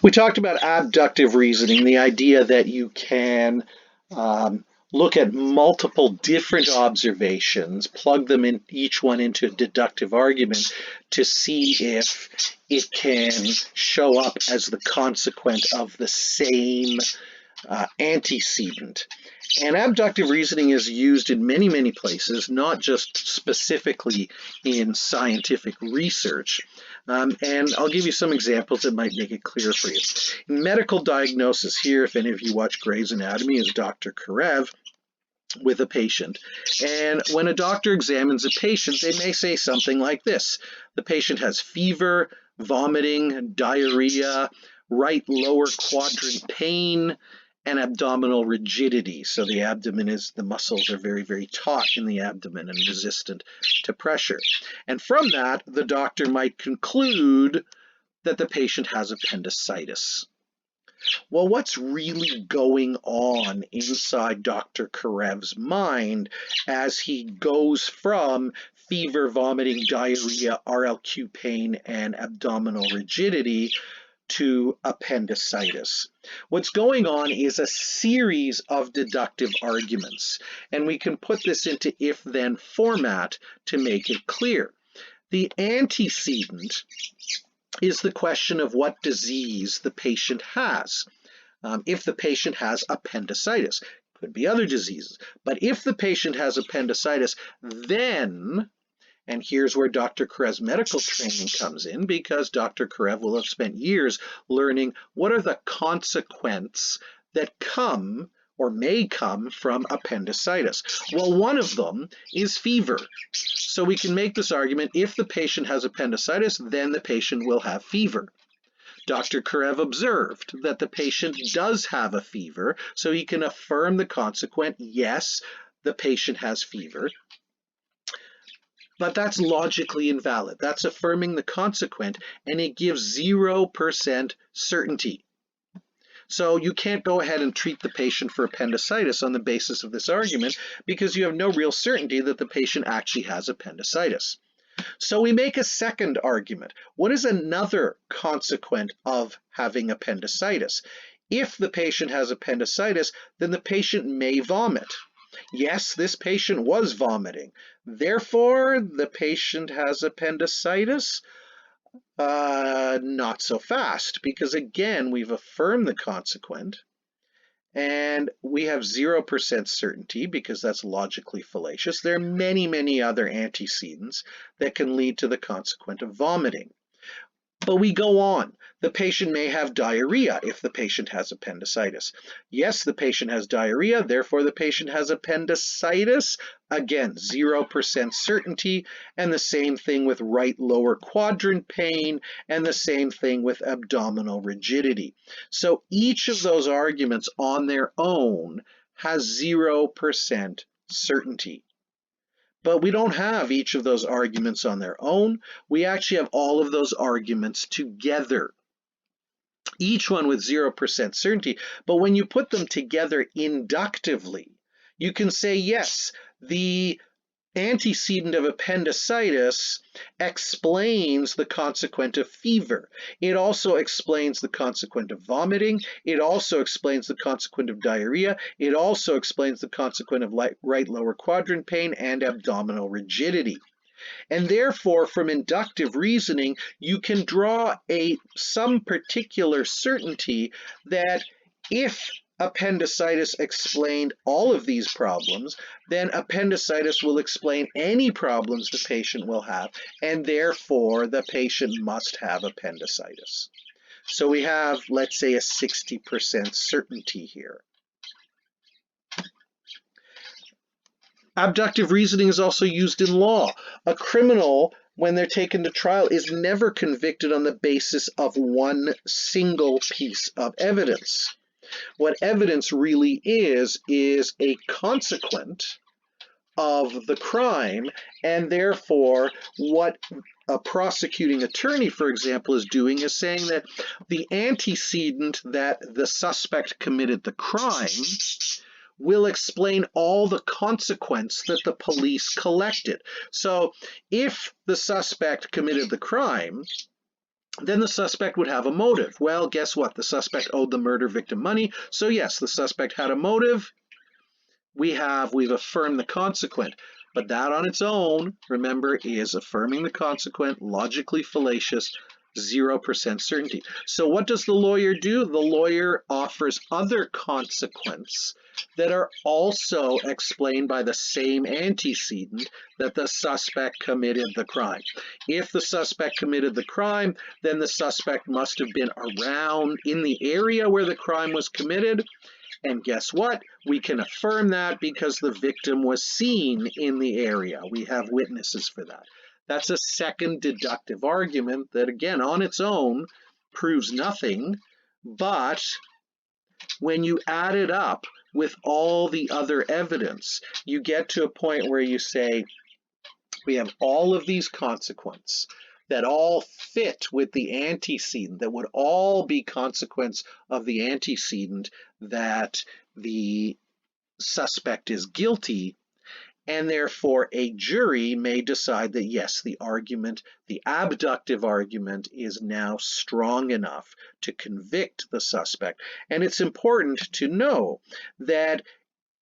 We talked about abductive reasoning, the idea that you can look at multiple different observations, plug them in each one into a deductive argument to see if it can show up as the consequent of the same antecedent. And abductive reasoning is used in many, many places, not just specifically in scientific research. And I'll give you some examples that might make it clear for you. In medical diagnosis here, if any of you watch Grey's Anatomy, is Dr. Karev with a patient. And when a doctor examines a patient, they may say something like this. The patient has fever, vomiting, diarrhea, right lower quadrant pain, and abdominal rigidity. So the abdomen the muscles are very, very taut in the abdomen and resistant to pressure. And from that, the doctor might conclude that the patient has appendicitis. Well, what's really going on inside Dr. Karev's mind as he goes from fever, vomiting, diarrhea, RLQ pain, and abdominal rigidity to appendicitis? What's going on is a series of deductive arguments, and we can put this into if-then format to make it clear. The antecedent is the question of what disease the patient has. If the patient has appendicitis, could be other diseases, but if the patient has appendicitis, then, and here's where Dr. Karev's medical training comes in, because Dr. Karev will have spent years learning what are the consequences that come or may come from appendicitis. Well, one of them is fever. So we can make this argument, if the patient has appendicitis, then the patient will have fever. Dr. Karev observed that the patient does have a fever, so he can affirm the consequent, yes, the patient has fever. But that's logically invalid. That's affirming the consequent, and it gives 0% certainty. So you can't go ahead and treat the patient for appendicitis on the basis of this argument because you have no real certainty that the patient actually has appendicitis. So we make a second argument. What is another consequent of having appendicitis? If the patient has appendicitis, then the patient may vomit. Yes, this patient was vomiting. Therefore, the patient has appendicitis. Not so fast, because again, we've affirmed the consequent, and we have 0% certainty because that's logically fallacious. There are many, many other antecedents that can lead to the consequent of vomiting. But we go on. The patient may have diarrhea if the patient has appendicitis. Yes, the patient has diarrhea, therefore the patient has appendicitis. Again, 0% certainty, and the same thing with right lower quadrant pain, and the same thing with abdominal rigidity. So each of those arguments on their own has 0% certainty. But we don't have each of those arguments on their own. We actually have all of those arguments together, each one with 0% certainty. But when you put them together inductively, you can say, yes, the antecedent of appendicitis explains the consequent of fever. It also explains the consequent of vomiting. It also explains the consequent of diarrhea. It also explains the consequent of right lower quadrant pain and abdominal rigidity. And therefore, from inductive reasoning, you can draw some particular certainty that if appendicitis explained all of these problems, then appendicitis will explain any problems the patient will have, and therefore the patient must have appendicitis. So we have, let's say, a 60% certainty here. Abductive reasoning is also used in law. A criminal, when they're taken to trial, is never convicted on the basis of one single piece of evidence. What evidence really is a consequent of the crime, and therefore what a prosecuting attorney, for example, is doing is saying that the antecedent that the suspect committed the crime will explain all the consequence that the police collected. So if the suspect committed the crime, Then the suspect would have a motive. Well, guess what? The suspect owed the murder victim money. So yes, the suspect had a motive. We've affirmed the consequent. But that on its own, remember, is affirming the consequent, logically fallacious, 0% certainty. So what does the lawyer do? The lawyer offers other consequents that are also explained by the same antecedent that the suspect committed the crime. If the suspect committed the crime, then the suspect must have been around in the area where the crime was committed. And guess what? We can affirm that because the victim was seen in the area. We have witnesses for that. That's a second deductive argument that, again, on its own, proves nothing. But when you add it up with all the other evidence, you get to a point where you say, we have all of these consequences that all fit with the antecedent, that would all be consequence of the antecedent that the suspect is guilty, and therefore a jury may decide that yes, the argument, the abductive argument, is now strong enough to convict the suspect. And it's important to know that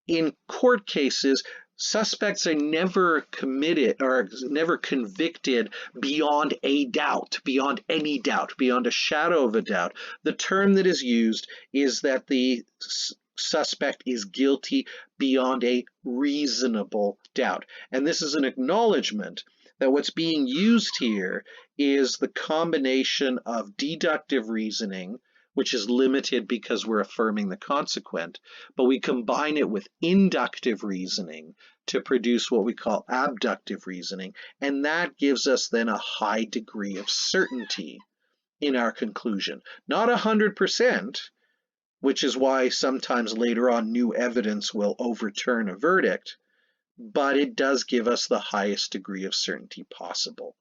in court cases, suspects are never committed or never convicted beyond a doubt, beyond any doubt, beyond a shadow of a doubt. The term that is used is that the suspect is guilty beyond a reasonable doubt. And this is an acknowledgement that what's being used here is the combination of deductive reasoning, which is limited because we're affirming the consequent, but we combine it with inductive reasoning to produce what we call abductive reasoning, and that gives us then a high degree of certainty in our conclusion. Not 100%, which is why sometimes later on new evidence will overturn a verdict, but it does give us the highest degree of certainty possible.